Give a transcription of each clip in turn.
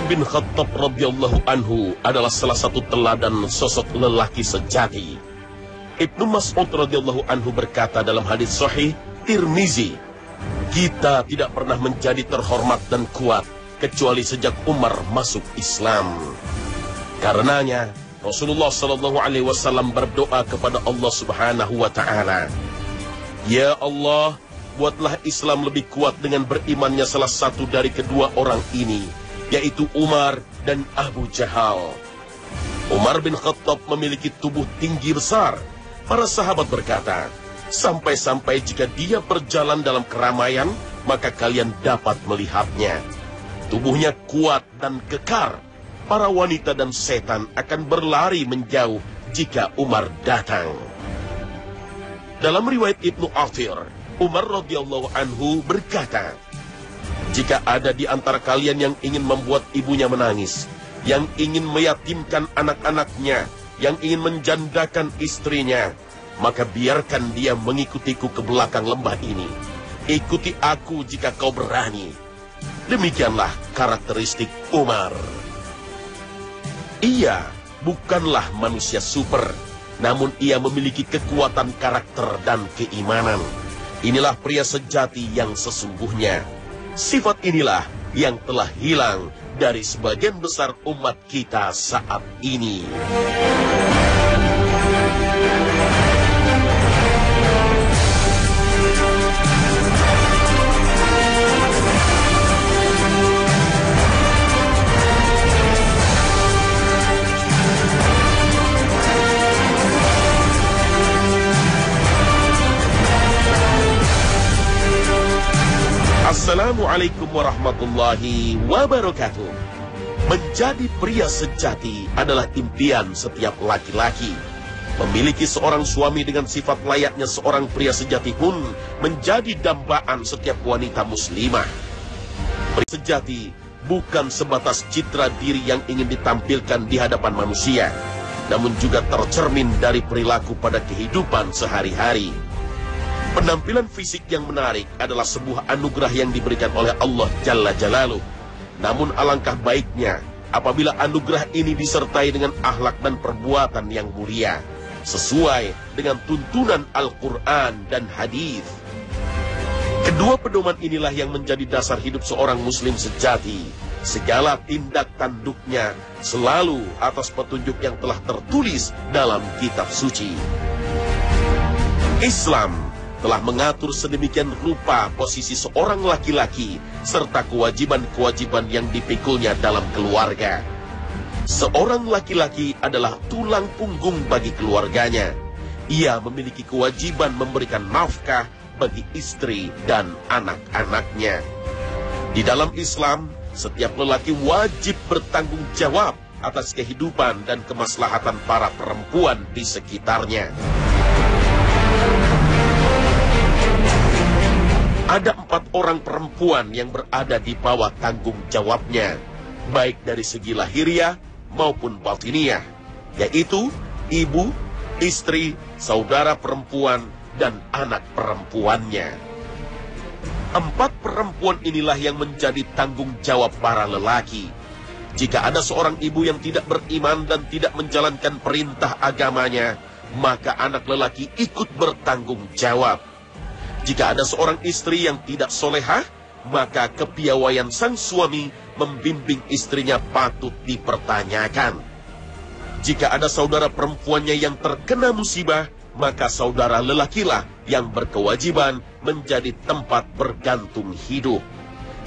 bin Khattab radhiyallahu anhu adalah salah satu teladan sosok lelaki sejati. Ibnu Mas'ud radhiyallahu anhu berkata dalam hadis sahih Tirmizi, kita tidak pernah menjadi terhormat dan kuat kecuali sejak Umar masuk Islam. Karenanya Rasulullah sallallahu alaihi wasallam berdoa kepada Allah Subhanahu wa taala, "Ya Allah, buatlah Islam lebih kuat dengan berimannya salah satu dari kedua orang ini, yaitu Umar dan Abu Jahal." Umar bin Khattab memiliki tubuh tinggi besar. Para sahabat berkata, sampai-sampai jika dia berjalan dalam keramaian, maka kalian dapat melihatnya. Tubuhnya kuat dan kekar. Para wanita dan setan akan berlari menjauh jika Umar datang. Dalam riwayat Ibnu Athir, Umar radhiyallahu anhu berkata, jika ada di antara kalian yang ingin membuat ibunya menangis, yang ingin meyatimkan anak-anaknya, yang ingin menjandakan istrinya, maka biarkan dia mengikutiku ke belakang lembah ini. Ikuti aku jika kau berani. Demikianlah karakteristik Umar. Ia bukanlah manusia super, namun ia memiliki kekuatan karakter dan keimanan. Inilah pria sejati yang sesungguhnya. Sifat inilah yang telah hilang dari sebagian besar umat kita saat ini. Assalamualaikum warahmatullahi wabarakatuh. Menjadi pria sejati adalah impian setiap laki-laki. Memiliki seorang suami dengan sifat layaknya seorang pria sejati pun menjadi dambaan setiap wanita muslimah. Pria sejati bukan sebatas citra diri yang ingin ditampilkan di hadapan manusia, namun juga tercermin dari perilaku pada kehidupan sehari-hari. Penampilan fisik yang menarik adalah sebuah anugerah yang diberikan oleh Allah Jalla Jalaluh. Namun alangkah baiknya apabila anugerah ini disertai dengan akhlak dan perbuatan yang mulia, sesuai dengan tuntunan Al-Quran dan hadis. Kedua pedoman inilah yang menjadi dasar hidup seorang muslim sejati. Segala tindak tanduknya selalu atas petunjuk yang telah tertulis dalam kitab suci. Islam telah mengatur sedemikian rupa posisi seorang laki-laki serta kewajiban-kewajiban yang dipikulnya dalam keluarga. Seorang laki-laki adalah tulang punggung bagi keluarganya. Ia memiliki kewajiban memberikan nafkah bagi istri dan anak-anaknya. Di dalam Islam, setiap lelaki wajib bertanggung jawab atas kehidupan dan kemaslahatan para perempuan di sekitarnya. Ada 4 orang perempuan yang berada di bawah tanggung jawabnya, baik dari segi lahiriah maupun batiniah, yaitu ibu, istri, saudara perempuan, dan anak perempuannya. 4 perempuan inilah yang menjadi tanggung jawab para lelaki. Jika ada seorang ibu yang tidak beriman dan tidak menjalankan perintah agamanya, maka anak lelaki ikut bertanggung jawab. Jika ada seorang istri yang tidak solehah, maka kepiawaian sang suami membimbing istrinya patut dipertanyakan. Jika ada saudara perempuannya yang terkena musibah, maka saudara lelakilah yang berkewajiban menjadi tempat bergantung hidup.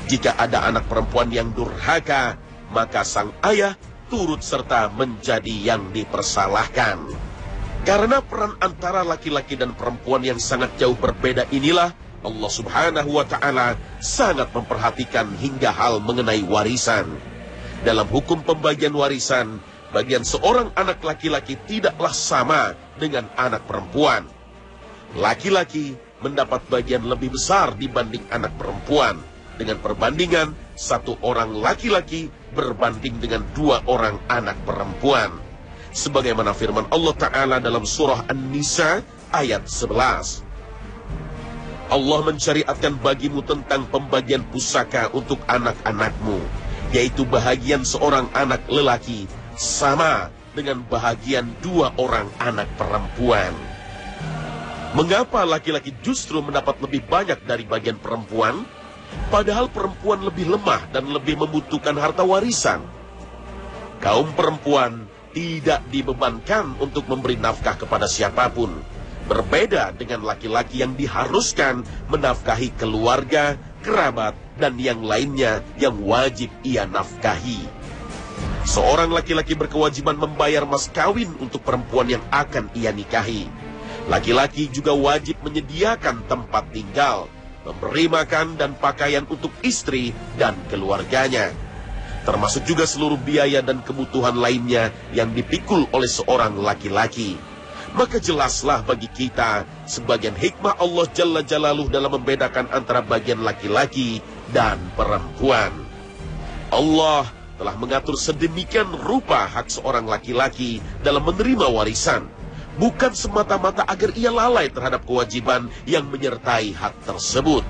Jika ada anak perempuan yang durhaka, maka sang ayah turut serta menjadi yang dipersalahkan. Karena peran antara laki-laki dan perempuan yang sangat jauh berbeda inilah, Allah Subhanahu wa ta'ala sangat memperhatikan hingga hal mengenai warisan. Dalam hukum pembagian warisan, bagian seorang anak laki-laki tidaklah sama dengan anak perempuan. Laki-laki mendapat bagian lebih besar dibanding anak perempuan, dengan perbandingan 1 orang laki-laki berbanding dengan 2 orang anak perempuan. Sebagaimana firman Allah Ta'ala dalam surah An-Nisa ayat 11. Allah mensyariatkan bagimu tentang pembagian pusaka untuk anak-anakmu. yaitu bahagian seorang anak lelaki sama dengan bahagian 2 orang anak perempuan. Mengapa laki-laki justru mendapat lebih banyak dari bagian perempuan, padahal perempuan lebih lemah dan lebih membutuhkan harta warisan? Kaum perempuan tidak dibebankan untuk memberi nafkah kepada siapapun, berbeda dengan laki-laki yang diharuskan menafkahi keluarga, kerabat, dan yang lainnya yang wajib ia nafkahi. Seorang laki-laki berkewajiban membayar mas kawin untuk perempuan yang akan ia nikahi. Laki-laki juga wajib menyediakan tempat tinggal, memberi makan dan pakaian untuk istri dan keluarganya, termasuk juga seluruh biaya dan kebutuhan lainnya yang dipikul oleh seorang laki-laki. Maka jelaslah bagi kita sebagian hikmah Allah Jalla Jalaluh dalam membedakan antara bagian laki-laki dan perempuan. Allah telah mengatur sedemikian rupa hak seorang laki-laki dalam menerima warisan, bukan semata-mata agar ia lalai terhadap kewajiban yang menyertai hak tersebut.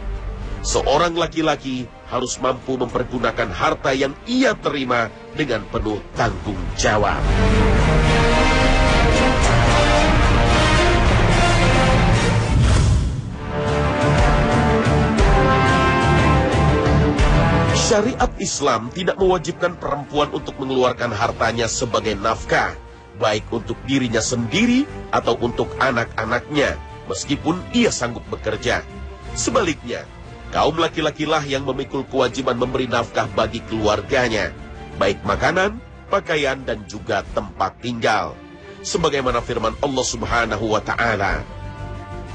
Seorang laki-laki harus mampu mempergunakan harta yang ia terima dengan penuh tanggung jawab. Syariat Islam tidak mewajibkan perempuan untuk mengeluarkan hartanya sebagai nafkah, baik untuk dirinya sendiri atau untuk anak-anaknya, meskipun ia sanggup bekerja. Sebaliknya, kaum laki-lakilah yang memikul kewajiban memberi nafkah bagi keluarganya, baik makanan, pakaian, dan juga tempat tinggal. Sebagaimana firman Allah Subhanahu wa Ta'ala,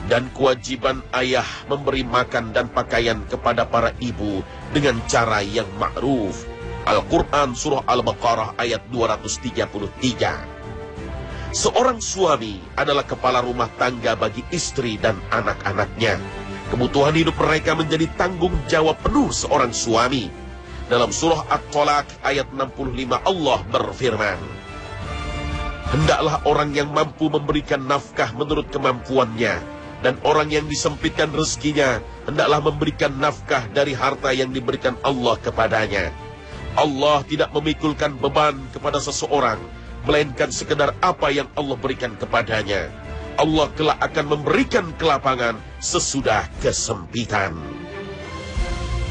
dan kewajiban ayah memberi makan dan pakaian kepada para ibu dengan cara yang ma'ruf. Al-Quran Surah Al-Baqarah ayat 233. Seorang suami adalah kepala rumah tangga bagi istri dan anak-anaknya. Kebutuhan hidup mereka menjadi tanggung jawab penuh seorang suami. Dalam surah At-Tolak ayat 65 Allah berfirman, hendaklah orang yang mampu memberikan nafkah menurut kemampuannya, dan orang yang disempitkan rezekinya hendaklah memberikan nafkah dari harta yang diberikan Allah kepadanya. Allah tidak memikulkan beban kepada seseorang, melainkan sekedar apa yang Allah berikan kepadanya. Allah kelak akan memberikan kelapangan sesudah kesempitan.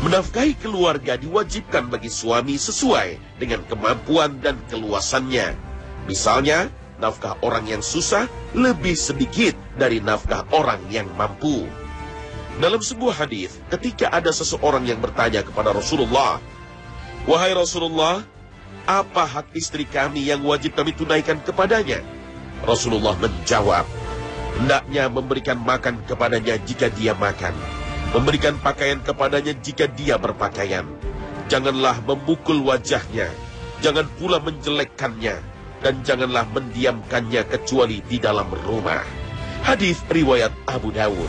Menafkahi keluarga diwajibkan bagi suami sesuai dengan kemampuan dan keluasannya. Misalnya, nafkah orang yang susah lebih sedikit dari nafkah orang yang mampu. Dalam sebuah hadis, ketika ada seseorang yang bertanya kepada Rasulullah, wahai Rasulullah, apa hak istri kami yang wajib kami tunaikan kepadanya? Rasulullah menjawab, hendaknya memberikan makan kepadanya jika dia makan, memberikan pakaian kepadanya jika dia berpakaian. Janganlah memukul wajahnya, jangan pula menjelekkannya, dan janganlah mendiamkannya kecuali di dalam rumah. Hadis riwayat Abu Dawud.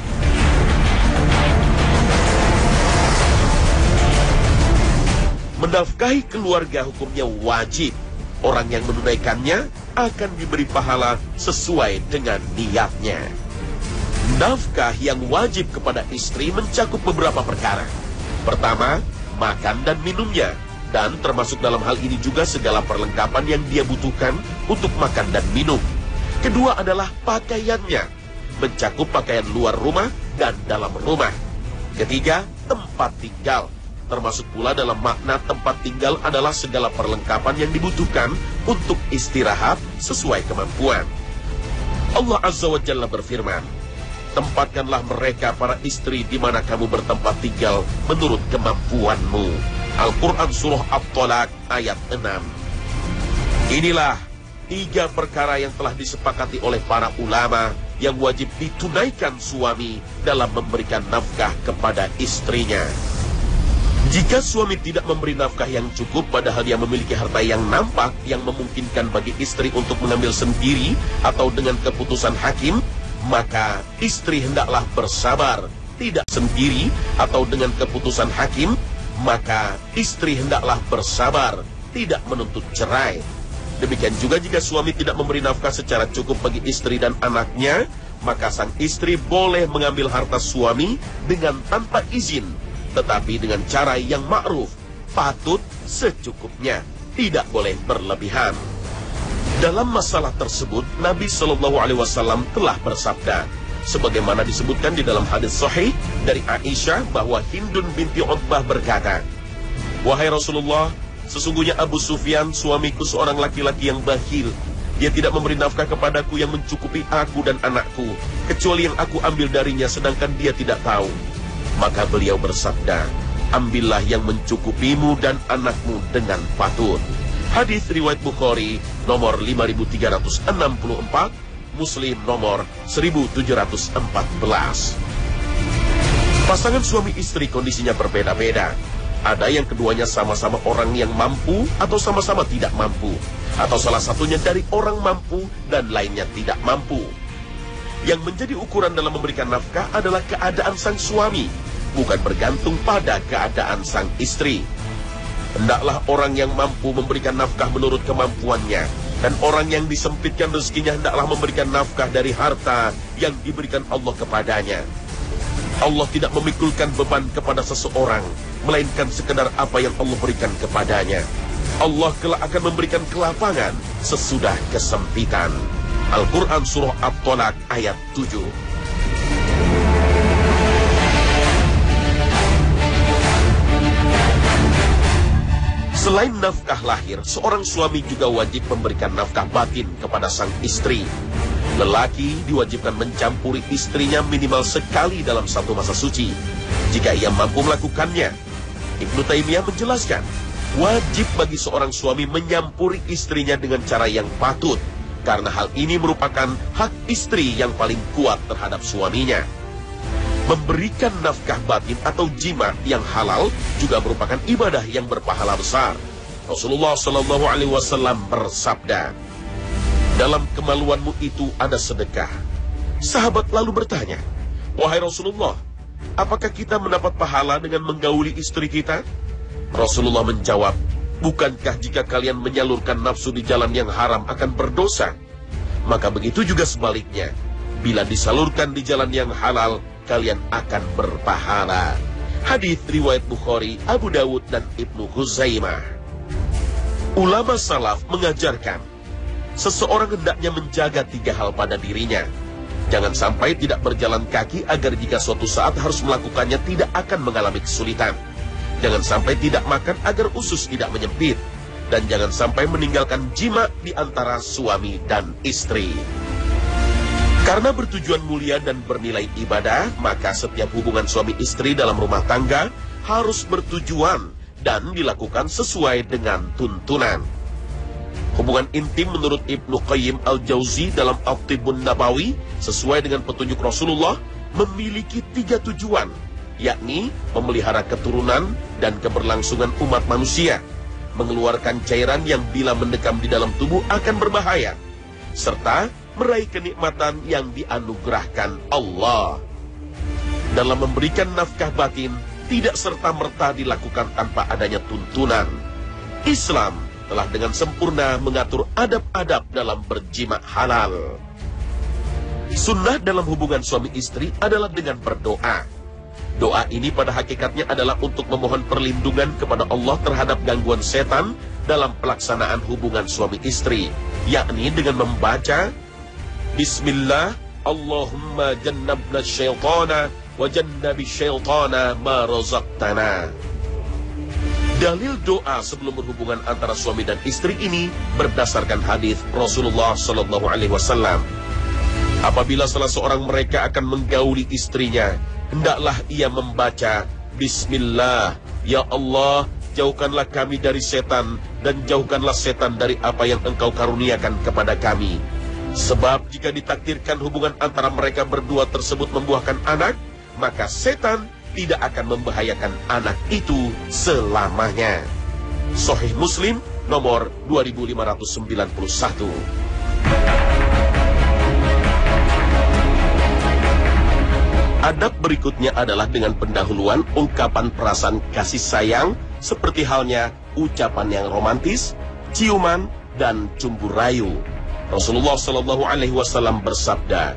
Menafkahi keluarga hukumnya wajib. Orang yang menunaikannya akan diberi pahala sesuai dengan niatnya. Nafkah yang wajib kepada istri mencakup beberapa perkara. Pertama, makan dan minumnya, dan termasuk dalam hal ini juga segala perlengkapan yang dia butuhkan untuk makan dan minum. Kedua adalah pakaiannya, mencakup pakaian luar rumah dan dalam rumah. Ketiga, tempat tinggal, termasuk pula dalam makna tempat tinggal adalah segala perlengkapan yang dibutuhkan untuk istirahat sesuai kemampuan. Allah Azza wa Jalla berfirman, tempatkanlah mereka para istri di mana kamu bertempat tinggal menurut kemampuanmu. Al-Quran Surah At-Tolak ayat 6. Inilah 3 perkara yang telah disepakati oleh para ulama yang wajib ditunaikan suami dalam memberikan nafkah kepada istrinya. Jika suami tidak memberi nafkah yang cukup padahal dia memiliki harta yang nampak yang memungkinkan bagi istri untuk mengambil sendiri atau dengan keputusan hakim, maka istri hendaklah bersabar. Tidak sendiri atau dengan keputusan hakim, maka istri hendaklah bersabar, tidak menuntut cerai. Demikian juga jika suami tidak memberi nafkah secara cukup bagi istri dan anaknya, maka sang istri boleh mengambil harta suami dengan tanpa izin, tetapi dengan cara yang ma'ruf. patut secukupnya, tidak boleh berlebihan. Dalam masalah tersebut, Nabi Shallallahu Alaihi Wasallam telah bersabda, sebagaimana disebutkan di dalam hadis sahih dari Aisyah bahwa Hindun binti Utbah berkata, "Wahai Rasulullah, sesungguhnya Abu Sufyan suamiku seorang laki-laki yang bakhil. Dia tidak memberi nafkah kepadaku yang mencukupi aku dan anakku, kecuali yang aku ambil darinya sedangkan dia tidak tahu." Maka beliau bersabda, "Ambillah yang mencukupimu dan anakmu dengan patut." Hadis riwayat Bukhari nomor 5364, Muslim nomor 1714. Pasangan suami istri kondisinya berbeda-beda. Ada yang keduanya sama-sama orang yang mampu atau sama-sama tidak mampu, atau salah satunya dari orang mampu dan lainnya tidak mampu. Yang menjadi ukuran dalam memberikan nafkah adalah keadaan sang suami, bukan bergantung pada keadaan sang istri. Hendaklah orang yang mampu memberikan nafkah menurut kemampuannya, dan orang yang disempitkan rezekinya hendaklah memberikan nafkah dari harta yang diberikan Allah kepadanya. Allah tidak memikulkan beban kepada seseorang, melainkan sekedar apa yang Allah berikan kepadanya. Allah kelak akan memberikan kelapangan sesudah kesempitan. Al-Quran Surah At-Tolak ayat 7. Selain nafkah lahir, seorang suami juga wajib memberikan nafkah batin kepada sang istri. Lelaki diwajibkan mencampuri istrinya minimal sekali dalam satu masa suci, jika ia mampu melakukannya. Ibnu Taimiyah menjelaskan, wajib bagi seorang suami menyampuri istrinya dengan cara yang patut, karena hal ini merupakan hak istri yang paling kuat terhadap suaminya. Memberikan nafkah batin atau jima yang halal juga merupakan ibadah yang berpahala besar. Rasulullah Shallallahu Alaihi Wasallam bersabda, "Dalam kemaluanmu itu ada sedekah." Sahabat lalu bertanya, "Wahai Rasulullah, apakah kita mendapat pahala dengan menggauli istri kita?" Rasulullah menjawab, "Bukankah jika kalian menyalurkan nafsu di jalan yang haram akan berdosa? Maka begitu juga sebaliknya, bila disalurkan di jalan yang halal, kalian akan berpahala." Hadis riwayat Bukhari, Abu Dawud, dan Ibnu Huzaimah. Ulama salaf mengajarkan, seseorang hendaknya menjaga 3 hal pada dirinya. Jangan sampai tidak berjalan kaki agar jika suatu saat harus melakukannya tidak akan mengalami kesulitan. Jangan sampai tidak makan agar usus tidak menyempit. Dan jangan sampai meninggalkan jima di antara suami dan istri. Karena bertujuan mulia dan bernilai ibadah, maka setiap hubungan suami istri dalam rumah tangga harus bertujuan dan dilakukan sesuai dengan tuntunan. Hubungan intim menurut Ibnu Qayyim Al-Jauzi dalam At-Tibbun Nabawi sesuai dengan petunjuk Rasulullah memiliki 3 tujuan, yakni memelihara keturunan dan keberlangsungan umat manusia, mengeluarkan cairan yang bila mendekam di dalam tubuh akan berbahaya, serta meraih kenikmatan yang dianugerahkan Allah. Dalam memberikan nafkah batin, tidak serta-merta dilakukan tanpa adanya tuntunan. Islam telah dengan sempurna mengatur adab-adab dalam berjima halal. Sunnah dalam hubungan suami istri adalah dengan berdoa. Doa ini pada hakikatnya adalah untuk memohon perlindungan kepada Allah terhadap gangguan setan dalam pelaksanaan hubungan suami istri, yakni dengan membaca Bismillah, Allahumma jannabna syaitana wa jannabi syaitana ma razaqtana. Dalil doa sebelum berhubungan antara suami dan istri ini berdasarkan hadis Rasulullah Sallallahu Alaihi Wasallam. Apabila salah seorang mereka akan menggauli istrinya, hendaklah ia membaca Bismillah, ya Allah, jauhkanlah kami dari setan dan jauhkanlah setan dari apa yang Engkau karuniakan kepada kami. Sebab jika ditakdirkan hubungan antara mereka berdua tersebut membuahkan anak, maka setan tidak akan membahayakan anak itu selamanya. Sahih Muslim nomor 2591. Adab berikutnya adalah dengan pendahuluan ungkapan perasaan kasih sayang seperti halnya ucapan yang romantis, ciuman, dan cumbu rayu. Rasulullah Shallallahu Alaihi Wasallam bersabda,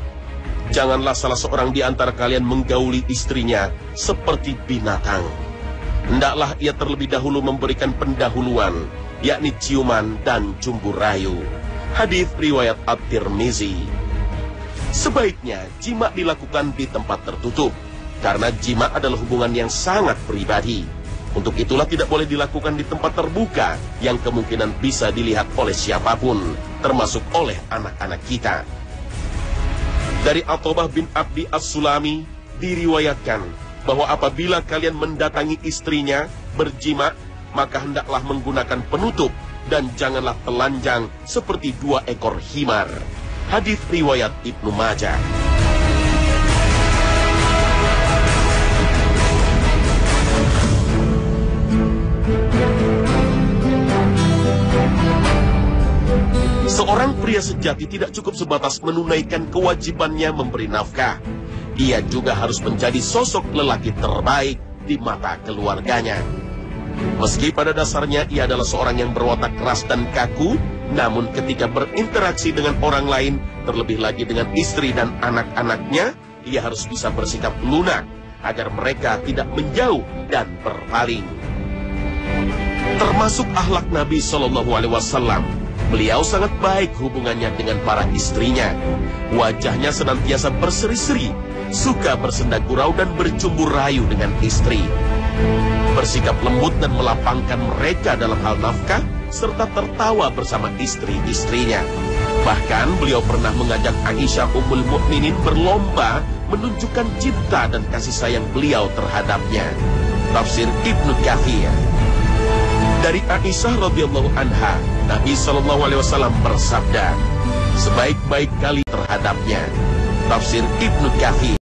"Janganlah salah seorang di antara kalian menggauli istrinya seperti binatang. hendaklah ia terlebih dahulu memberikan pendahuluan, yakni ciuman dan cumbu rayu. Hadis riwayat At-Tirmizi. Sebaiknya jima dilakukan di tempat tertutup, karena jima adalah hubungan yang sangat pribadi. Untuk itulah tidak boleh dilakukan di tempat terbuka yang kemungkinan bisa dilihat oleh siapapun, termasuk oleh anak-anak kita. Dari Atobah bin Abdi As-Sulami diriwayatkan bahwa apabila kalian mendatangi istrinya berjima, maka hendaklah menggunakan penutup dan janganlah telanjang seperti 2 ekor himar. Hadis riwayat Ibnu Majah. Seorang pria sejati tidak cukup sebatas menunaikan kewajibannya memberi nafkah. Ia juga harus menjadi sosok lelaki terbaik di mata keluarganya. Meski pada dasarnya ia adalah seorang yang berwatak keras dan kaku, namun ketika berinteraksi dengan orang lain, terlebih lagi dengan istri dan anak-anaknya, ia harus bisa bersikap lunak agar mereka tidak menjauh dan berpaling. Termasuk akhlak Nabi SAW. Beliau sangat baik hubungannya dengan para istrinya. Wajahnya senantiasa berseri-seri, suka bersenda gurau dan bercumbu rayu dengan istri. Bersikap lembut dan melapangkan mereka dalam hal nafkah, serta tertawa bersama istri-istrinya. Bahkan beliau pernah mengajak Aisyah Ummul Mukminin berlomba menunjukkan cinta dan kasih sayang beliau terhadapnya. Tafsir Ibnu Katsir. Dari Aisyah radhiyallahu anha, Nabi SAW bersabda, sebaik-baik kali terhadapnya. Tafsir Ibnu Katsir.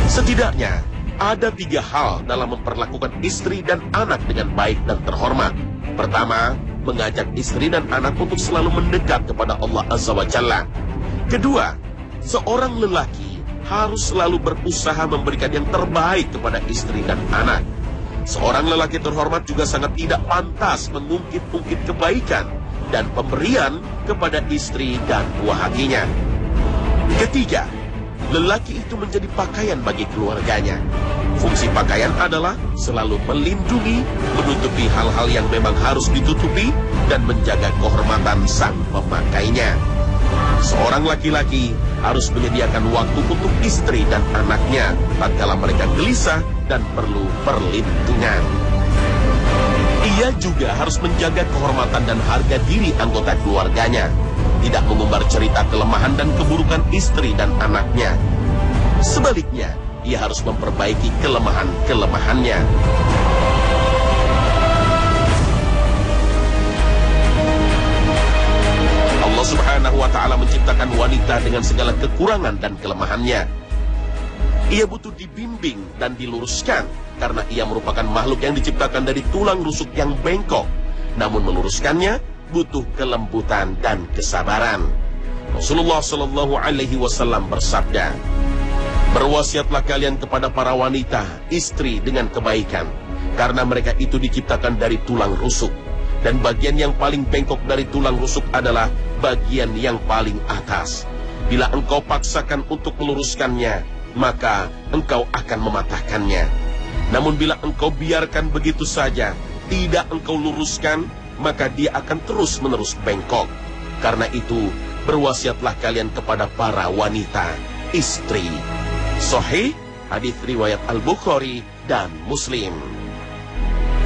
Setidaknya, ada 3 hal dalam memperlakukan istri dan anak dengan baik dan terhormat. Pertama, mengajak istri dan anak untuk selalu mendekat kepada Allah Azza wa Jalla. Kedua, seorang lelaki harus selalu berusaha memberikan yang terbaik kepada istri dan anak. Seorang lelaki terhormat juga sangat tidak pantas mengungkit-ungkit kebaikan dan pemberian kepada istri dan buah hatinya. Ketiga, lelaki itu menjadi pakaian bagi keluarganya. Fungsi pakaian adalah selalu melindungi, menutupi hal-hal yang memang harus ditutupi, dan menjaga kehormatan sang pemakainya. Seorang laki-laki harus menyediakan waktu untuk istri dan anaknya tatkala mereka gelisah dan perlu perlindungan. Ia juga harus menjaga kehormatan dan harga diri anggota keluarganya, tidak mengumbar cerita kelemahan dan keburukan istri dan anaknya. Sebaliknya, ia harus memperbaiki kelemahan-kelemahannya. Allah Subhanahu wa Ta'ala menciptakan wanita dengan segala kekurangan dan kelemahannya. Ia butuh dibimbing dan diluruskan, karena ia merupakan makhluk yang diciptakan dari tulang rusuk yang bengkok. Namun meluruskannya butuh kelembutan dan kesabaran. Rasulullah SAW bersabda, berwasiatlah kalian kepada para wanita, istri dengan kebaikan, karena mereka itu diciptakan dari tulang rusuk, dan bagian yang paling bengkok dari tulang rusuk adalah bagian yang paling atas. Bila engkau paksakan untuk meluruskannya, maka engkau akan mematahkannya. Namun bila engkau biarkan begitu saja, tidak engkau luruskan, maka dia akan terus-menerus bengkok. Karena itu, berwasiatlah kalian kepada para wanita, istri. Sahih, hadis riwayat Al-Bukhari dan Muslim.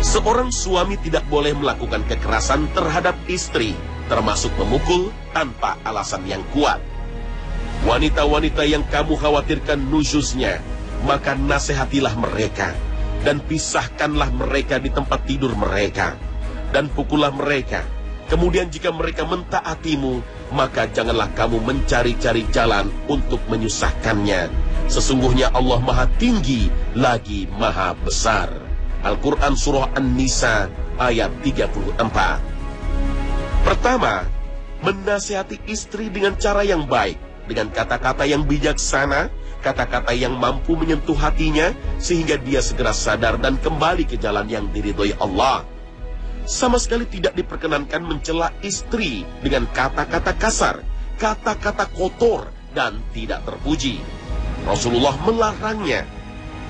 Seorang suami tidak boleh melakukan kekerasan terhadap istri, termasuk memukul tanpa alasan yang kuat. Wanita-wanita yang kamu khawatirkan nusyuznya, maka nasihatilah mereka dan pisahkanlah mereka di tempat tidur mereka. dan pukullah mereka. Kemudian jika mereka mentaatimu, maka janganlah kamu mencari-cari jalan untuk menyusahkannya. Sesungguhnya Allah Maha Tinggi lagi Maha Besar. Al-Quran Surah An-Nisa ayat 34. Pertama, menasihati istri dengan cara yang baik, dengan kata-kata yang bijaksana, kata-kata yang mampu menyentuh hatinya, sehingga dia segera sadar dan kembali ke jalan yang diridhoi Allah. Sama sekali tidak diperkenankan mencela istri dengan kata-kata kasar, kata-kata kotor, dan tidak terpuji. Rasulullah melarangnya,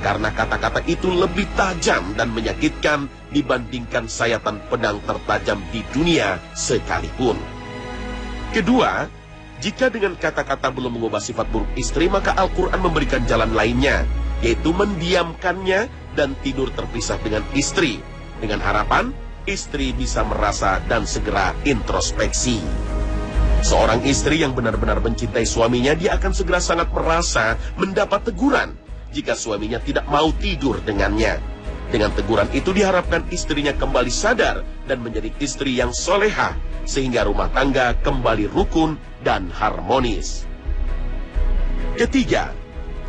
karena kata-kata itu lebih tajam dan menyakitkan dibandingkan sayatan pedang tertajam di dunia sekalipun. Kedua, jika dengan kata-kata belum mengubah sifat buruk istri, maka Al-Quran memberikan jalan lainnya, yaitu mendiamkannya dan tidur terpisah dengan istri, dengan harapan istri bisa merasa dan segera introspeksi. Seorang istri yang benar-benar mencintai suaminya, dia akan segera sangat merasa mendapat teguran jika suaminya tidak mau tidur dengannya. Dengan teguran itu diharapkan istrinya kembali sadar dan menjadi istri yang solehah, sehingga rumah tangga kembali rukun dan harmonis. Ketiga,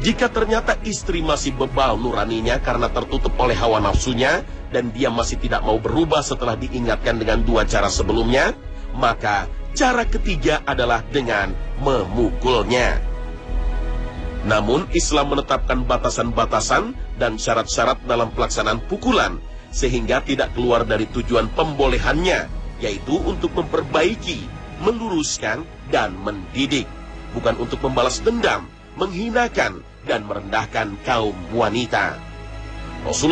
jika ternyata istri masih bebal nuraninya karena tertutup oleh hawa nafsunya, dan dia masih tidak mau berubah setelah diingatkan dengan dua cara sebelumnya, maka cara ketiga adalah dengan memukulnya. Namun Islam menetapkan batasan-batasan dan syarat-syarat dalam pelaksanaan pukulan, sehingga tidak keluar dari tujuan pembolehannya, yaitu untuk memperbaiki, meluruskan, dan mendidik, bukan untuk membalas dendam, menghinakan, dan merendahkan kaum wanita. Rasulullah